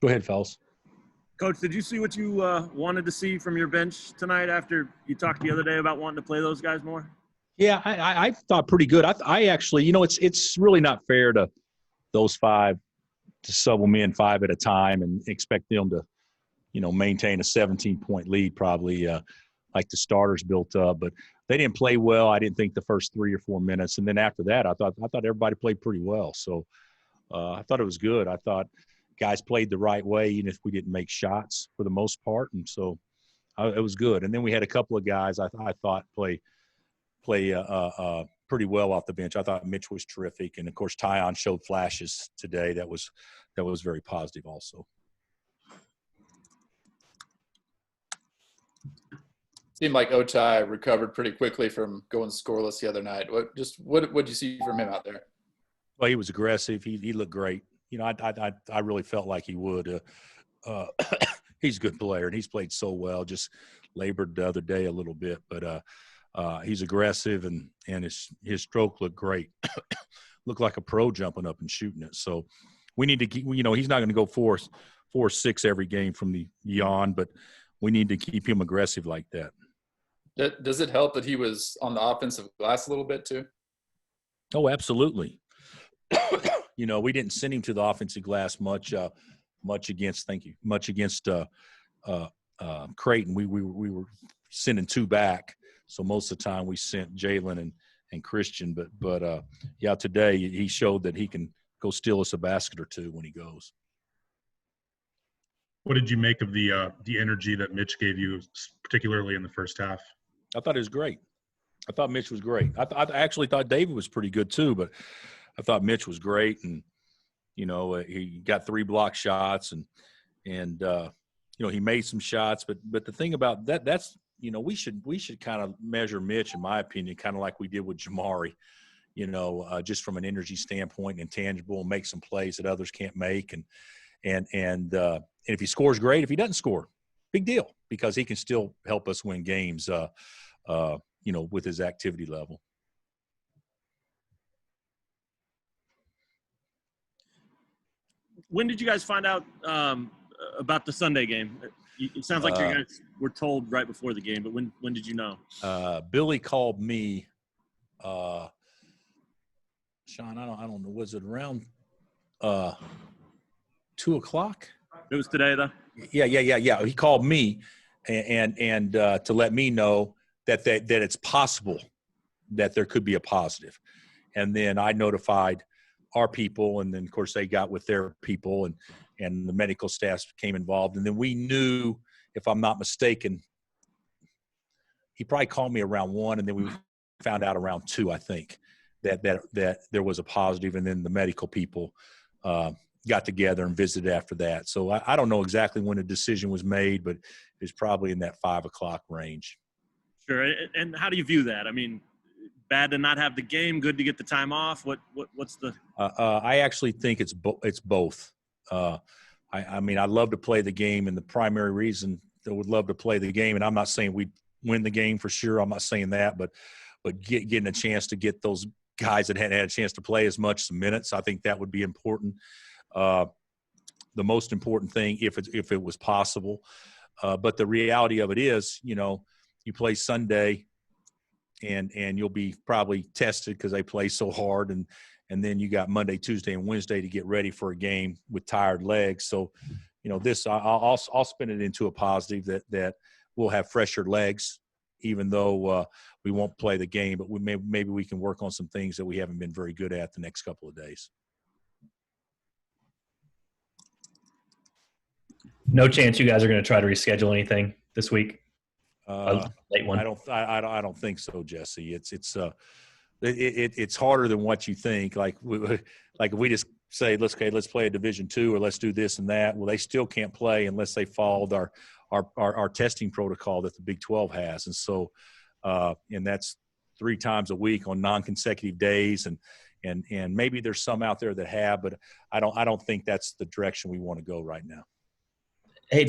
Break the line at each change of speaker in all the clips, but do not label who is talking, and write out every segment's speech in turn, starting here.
Go ahead, fellas.
Coach, did you see what you wanted to see from your bench tonight after you talked the other day about wanting to play those guys more?
Yeah, I thought pretty good. I actually, it's really not fair to those five to sub them in five at a time and expect them to, maintain a 17-point lead probably like the starters built up. But they didn't play well. I didn't think the first 3 or 4 minutes. And then after that, I thought everybody played pretty well. So I thought it was good. I thought guys played the right way, even if we didn't make shots for the most part. And so it was good. And then we had a couple of guys I thought play pretty well off the bench. I thought Mitch was terrific. And, of course, Tyon showed flashes today. That was very positive also.
Seemed like Ochai recovered pretty quickly from going scoreless the other night. What did you see from him out there?
Well, he was aggressive. He looked great. I really felt like he would. He's a good player, and he's played so well. Just labored the other day a little bit, but he's aggressive, and his stroke looked great. Looked like a pro jumping up and shooting it. So we need to keep. He's not going to go 4-6 every game from the yawn, but we need to keep him aggressive like that.
Does it help that he was on the offensive glass a little bit too?
Oh, absolutely. We didn't send him to the offensive glass much against Creighton. We were sending 2 back, so most of the time we sent Jalen and Christian. But today he showed that he can go steal us a basket or 2 when he goes.
What did you make of the energy that Mitch gave you, particularly in the first half?
I thought it was great. I thought Mitch was great. I actually thought David was pretty good too, but I thought Mitch was great, and he got 3 block shots, and he made some shots. But the thing about that's we should kind of measure Mitch, in my opinion, kind of like we did with Jamari. Just from an energy standpoint, intangible, make some plays that others can't make, and if he scores, great. If he doesn't score, big deal, because he can still help us win games. With his activity level.
When did you guys find out about the Sunday game? It sounds like you guys were told right before the game, but when did you know?
Billy called me. Sean, I don't know. Was it around 2 o'clock?
It was today, though.
Yeah. He called me and to let me know that it's possible that there could be a positive. And then I notified our people, and then, of course, they got with their people, and the medical staff became involved. And then we knew, if I'm not mistaken, he probably called me around 1, and then we found out around 2, I think, that there was a positive. And then the medical people got together and visited after that. So I don't know exactly when the decision was made, but it was probably in that 5 o'clock range.
Sure. And how do you view that? I mean, bad to not have the game, good to get the time off. What's the?
I actually think it's both. I mean, I love to play the game, and the primary reason I would love to play the game, and I'm not saying we'd win the game for sure. I'm not saying that, but getting a chance to get those guys that hadn't had a chance to play as much minutes, I think that would be important. The most important thing, if it was possible. But the reality of it is, you play Sunday, and you'll be probably tested because they play so hard, and then you got Monday, Tuesday, and Wednesday to get ready for a game with tired legs. So, this I'll spin it into a positive that we'll have fresher legs, even though we won't play the game. But maybe we can work on some things that we haven't been very good at the next couple of days.
No chance you guys are going to try to reschedule anything this week? Late one.
I don't think so, Jesse. It's harder than what you think. Like if we just say let's play a Division II, or let's do this and that. Well, they still can't play unless they followed our testing protocol that the Big 12 has, and so and that's 3 times a week on non-consecutive days, and maybe there's some out there that have, but I don't think that's the direction we want to go right now.
Hey,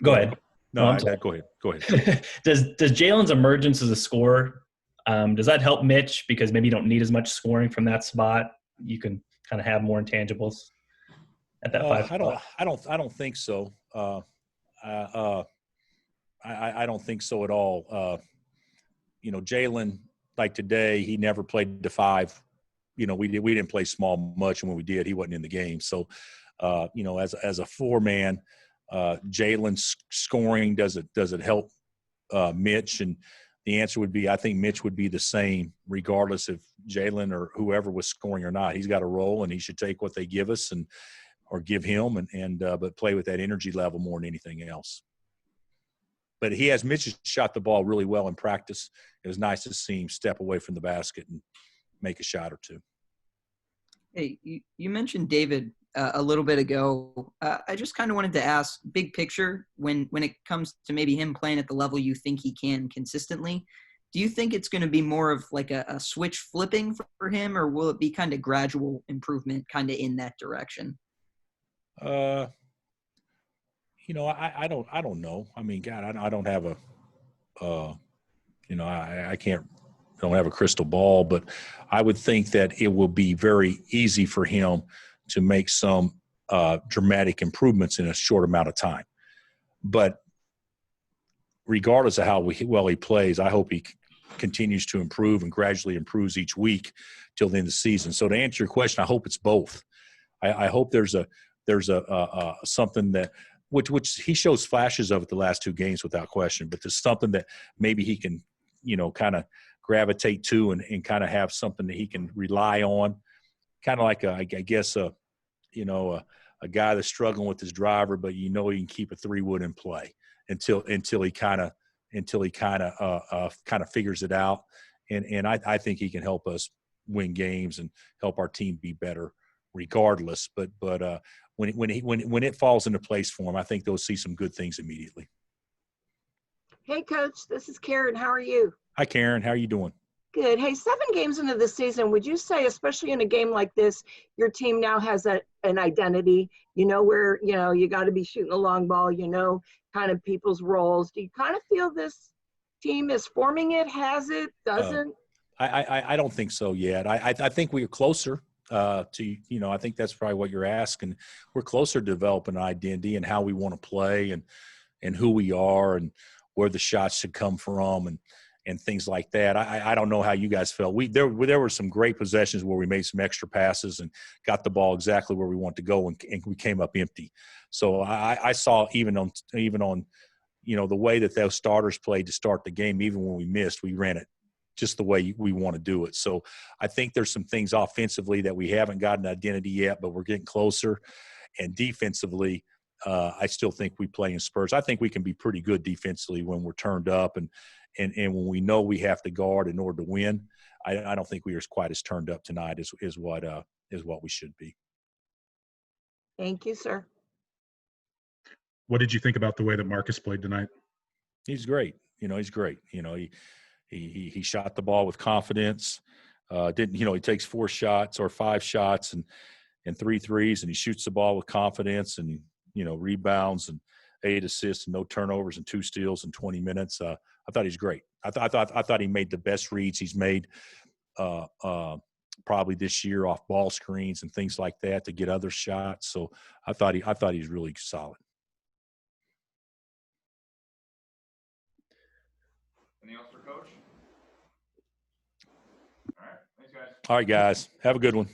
go ahead.
No, go ahead.
Does Jalen's emergence as a scorer, does that help Mitch, because maybe you don't need as much scoring from that spot? You can kind of have more intangibles at that 5 spot?
I don't think so. I don't think so at all. Jalen, like today, he never played the 5. We didn't play small much, and when we did, he wasn't in the game. So, as a 4-man, Jalen's scoring, does it help Mitch? And the answer would be, I think Mitch would be the same regardless if Jalen or whoever was scoring or not. He's got a role, and he should take what they give us or give him, but play with that energy level more than anything else. But Mitch has shot the ball really well in practice. It was nice to see him step away from the basket and make a shot or two.
Hey, you mentioned David a little bit ago. I just kind of wanted to ask, big picture, when it comes to maybe him playing at the level you think he can consistently, do you think it's going to be more of like a switch flipping for him, or will it be kind of gradual improvement kind of in that direction?
I don't know. I mean, God, I don't have I don't have a crystal ball, but I would think that it will be very easy for him to make some dramatic improvements in a short amount of time. But regardless of how well he plays, I hope he continues to improve and gradually improves each week till the end of the season. So to answer your question, I hope it's both. I hope there's a something that which he shows flashes of it the last 2 games without question, but there's something that maybe he can, kind of gravitate to and kind of have something that he can rely on, kind of like a guy that's struggling with his driver, but he can keep a 3-wood in play until he kind of figures it out, and I think he can help us win games and help our team be better regardless. But when it falls into place for him, I think they'll see some good things immediately.
Hey, Coach, this is Karen. How are you?
Hi, Karen. How are you doing?
Good. Hey, 7 games into the season, would you say, especially in a game like this, your team now has an identity, where, you got to be shooting the long ball, kind of people's roles? Do you kind of feel this team is forming it, has it, doesn't?
I don't think so yet. I think we're closer I think that's probably what you're asking. We're closer to developing an identity and how we want to play and who we are and where the shots should come from and things like that. I don't know how you guys felt. There were some great possessions where we made some extra passes and got the ball exactly where we want to go, and we came up empty. So I saw even on the way that those starters played to start the game, even when we missed, we ran it just the way we want to do it. So I think there's some things offensively that we haven't got an identity yet, but we're getting closer. And defensively, I still think we play in spurts. I think we can be pretty good defensively when we're turned up and when we know we have to guard in order to win. I don't think we are quite as turned up tonight is what we should be.
Thank you, sir.
What did you think about the way that Marcus played tonight?
He's great. He's great. He shot the ball with confidence. He takes 4 shots or 5 shots and 3 threes, and he shoots the ball with confidence and, rebounds and 8 assists and no turnovers and 2 steals in 20 minutes. I thought he's great. I thought he made the best reads he's made probably this year off ball screens and things like that to get other shots. So I thought he's really solid.
Anything else for Coach? All right. Thanks, guys.
All right, guys. Have a good one.